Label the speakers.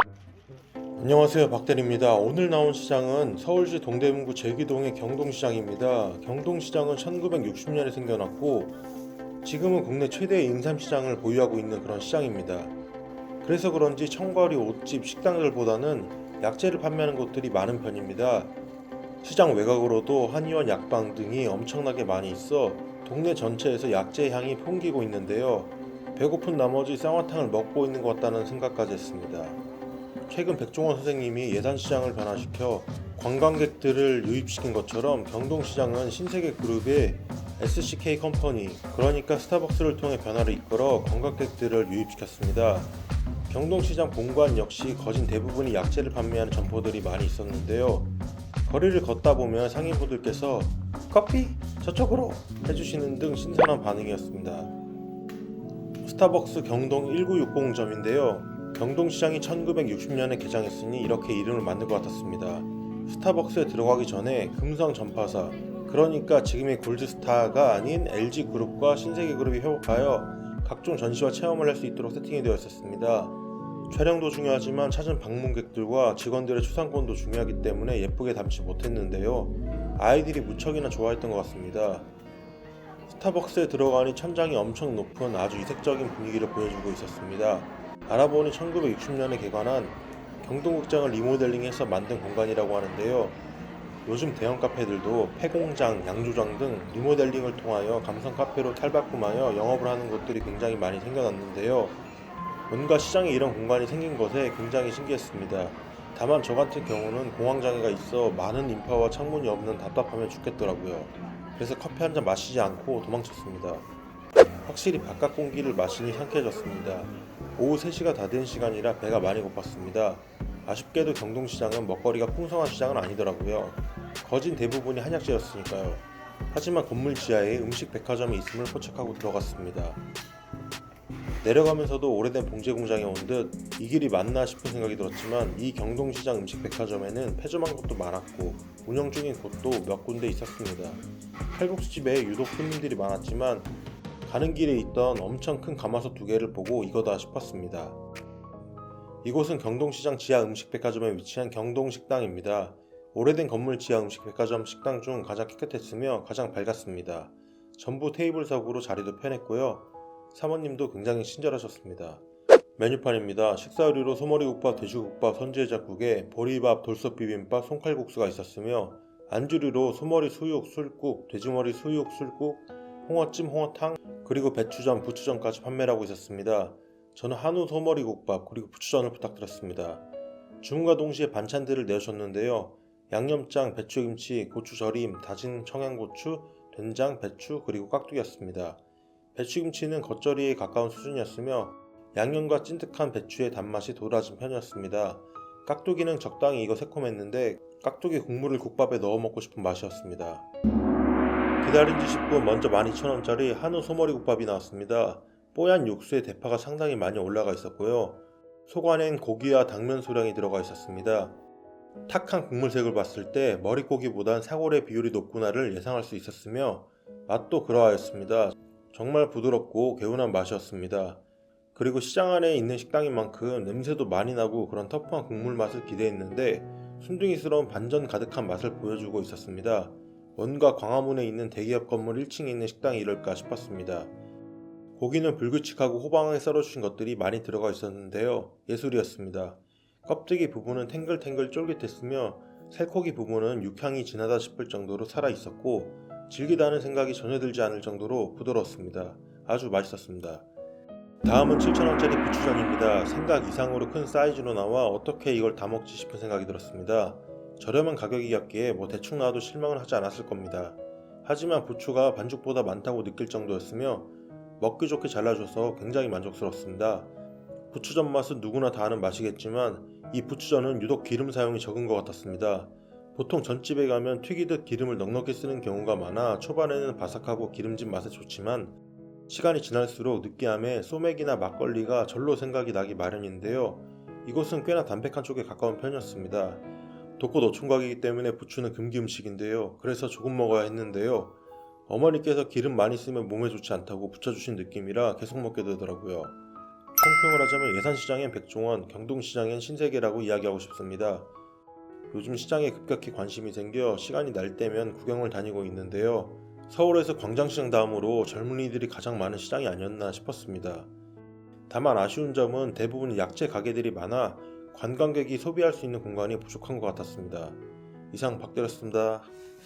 Speaker 1: 안녕하세요, 박대리입니다. 오늘 나온 시장은 서울시 동대문구 제기동의 경동시장입니다. 경동시장은 1960년에 생겨났고 지금은 국내 최대의 인삼시장을 보유하고 있는 그런 시장입니다. 그래서 그런지 청거리, 옷집, 식당들보다는 약재를 판매하는 곳들이 많은 편입니다. 시장 외곽으로도 한의원, 약방 등이 엄청나게 많이 있어 동네 전체에서 약재의 향이 풍기고 있는데요. 배고픈 나머지 쌍화탕을 먹고 있는 것 같다는 생각까지 했습니다. 최근 백종원 선생님이 예산시장을 변화시켜 관광객들을 유입시킨 것처럼 경동시장은 신세계그룹의 SCK 컴퍼니, 그러니까 스타벅스를 통해 변화를 이끌어 관광객들을 유입시켰습니다. 경동시장 본관 역시 거진 대부분이 약재를 판매하는 점포들이 많이 있었는데요. 거리를 걷다 보면 상인분들께서 커피? 저쪽으로! 해주시는 등 신선한 반응이었습니다. 스타벅스 경동 1960점인데요. 경동시장이 1960년에 개장했으니 이렇게 이름을 만든 것 같았습니다. 스타벅스에 들어가기 전에 금성 전파사, 그러니까 지금의 골드스타가 아닌 LG그룹과 신세계그룹이 협업하여 각종 전시와 체험을 할 수 있도록 세팅이 되어 있었습니다. 촬영도 중요하지만 찾은 방문객들과 직원들의 추상권도 중요하기 때문에 예쁘게 담지 못했는데요. 아이들이 무척이나 좋아했던 것 같습니다. 스타벅스에 들어가니 천장이 엄청 높은 아주 이색적인 분위기를 보여주고 있었습니다. 알아보니 1960년에 개관한 경동극장을 리모델링해서 만든 공간이라고 하는데요. 요즘 대형 카페들도 폐공장, 양조장 등 리모델링을 통하여 감성 카페로 탈바꿈하여 영업을 하는 곳들이 굉장히 많이 생겨났는데요. 뭔가 시장에 이런 공간이 생긴 것에 굉장히 신기했습니다. 다만 저 같은 경우는 공황장애가 있어 많은 인파와 창문이 없는 답답함에 죽겠더라고요. 그래서 커피 한 잔 마시지 않고 도망쳤습니다. 확실히 바깥 공기를 마시니 상쾌해졌습니다. 오후 3시가 다 된 시간이라 배가 많이 고팠습니다. 아쉽게도 경동시장은 먹거리가 풍성한 시장은 아니더라고요. 거진 대부분이 한약재였으니까요. 하지만 건물 지하에 음식 백화점이 있음을 포착하고 들어갔습니다. 내려가면서도 오래된 봉제 공장에 온 듯 이 길이 맞나 싶은 생각이 들었지만 이 경동시장 음식 백화점에는 폐점한 곳도 많았고 운영 중인 곳도 몇 군데 있었습니다. 칼국수집에 유독 손님들이 많았지만 가는 길에 있던 엄청 큰 가마솥 2개를 보고 이거다 싶었습니다. 이곳은 경동시장 지하 음식백화점에 위치한 경동식당입니다. 오래된 건물 지하 음식백화점 식당 중 가장 깨끗했으며 가장 밝았습니다. 전부 테이블석으로 자리도 편했고요. 사모님도 굉장히 친절하셨습니다. 메뉴판입니다. 식사류로 소머리국밥, 돼지국밥, 선지해장국에 보리밥, 돌솥비빔밥, 손칼국수가 있었으며 안주류로 소머리 수육, 술국, 돼지머리 수육, 술국, 홍어찜, 홍어탕, 그리고 배추전, 부추전까지 판매를 하고 있었습니다. 저는 한우 소머리국밥 그리고 부추전을 부탁드렸습니다. 주문과 동시에 반찬들을 내주셨는데요. 양념장, 배추김치, 고추절임, 다진 청양고추, 된장, 배추, 그리고 깍두기였습니다. 배추김치는 겉절이에 가까운 수준이었으며 양념과 찐득한 배추의 단맛이 돋아진 편이었습니다. 깍두기는 적당히 익어 새콤했는데 깍두기 국물을 국밥에 넣어 먹고 싶은 맛이었습니다. 기다린 지 10분 먼저 12,000원짜리 한우 소머리국밥이 나왔습니다. 뽀얀 육수에 대파가 상당히 많이 올라가 있었고요. 속 안엔 고기와 당면 소량이 들어가 있었습니다. 탁한 국물색을 봤을 때 머릿고기보단 사골의 비율이 높구나를 예상할 수 있었으며 맛도 그러하였습니다. 정말 부드럽고 개운한 맛이었습니다. 그리고 시장 안에 있는 식당인 만큼 냄새도 많이 나고 그런 터프한 국물 맛을 기대했는데 순둥이스러운 반전 가득한 맛을 보여주고 있었습니다. 뭔가 광화문에 있는 대기업 건물 1층에 있는 식당이 이럴까 싶었습니다. 고기는 불규칙하고 호방하게 썰어주신 것들이 많이 들어가 있었는데요. 예술이었습니다. 껍데기 부분은 탱글탱글 쫄깃했으며 살코기 부분은 육향이 진하다 싶을 정도로 살아있었고 질기다는 생각이 전혀 들지 않을 정도로 부드러웠습니다. 아주 맛있었습니다. 다음은 7,000원짜리 부추전입니다. 생각 이상으로 큰 사이즈로 나와 어떻게 이걸 다 먹지 싶은 생각이 들었습니다. 저렴한 가격이었기에 대충 나와도 실망은 하지 않았을 겁니다. 하지만 부추가 반죽보다 많다고 느낄 정도였으며 먹기 좋게 잘라줘서 굉장히 만족스럽습니다. 부추전 맛은 누구나 다 아는 맛이겠지만 이 부추전은 유독 기름 사용이 적은 것 같았습니다. 보통 전집에 가면 튀기듯 기름을 넉넉히 쓰는 경우가 많아 초반에는 바삭하고 기름진 맛에 좋지만 시간이 지날수록 느끼함에 소맥이나 막걸리가 절로 생각이 나기 마련인데요. 이곳은 꽤나 담백한 쪽에 가까운 편이었습니다. 독고 노총각이기 때문에 부추는 금기 음식인데요. 그래서 조금 먹어야 했는데요. 어머니께서 기름 많이 쓰면 몸에 좋지 않다고 붙여주신 느낌이라 계속 먹게 되더라고요. 총평을 하자면 예산시장엔 백종원, 경동시장엔 신세계라고 이야기하고 싶습니다. 요즘 시장에 급격히 관심이 생겨 시간이 날 때면 구경을 다니고 있는데요. 서울에서 광장시장 다음으로 젊은이들이 가장 많은 시장이 아니었나 싶었습니다. 다만 아쉬운 점은 대부분 약재 가게들이 많아 관광객이 소비할 수 있는 공간이 부족한 것 같았습니다. 이상 박대렸습니다.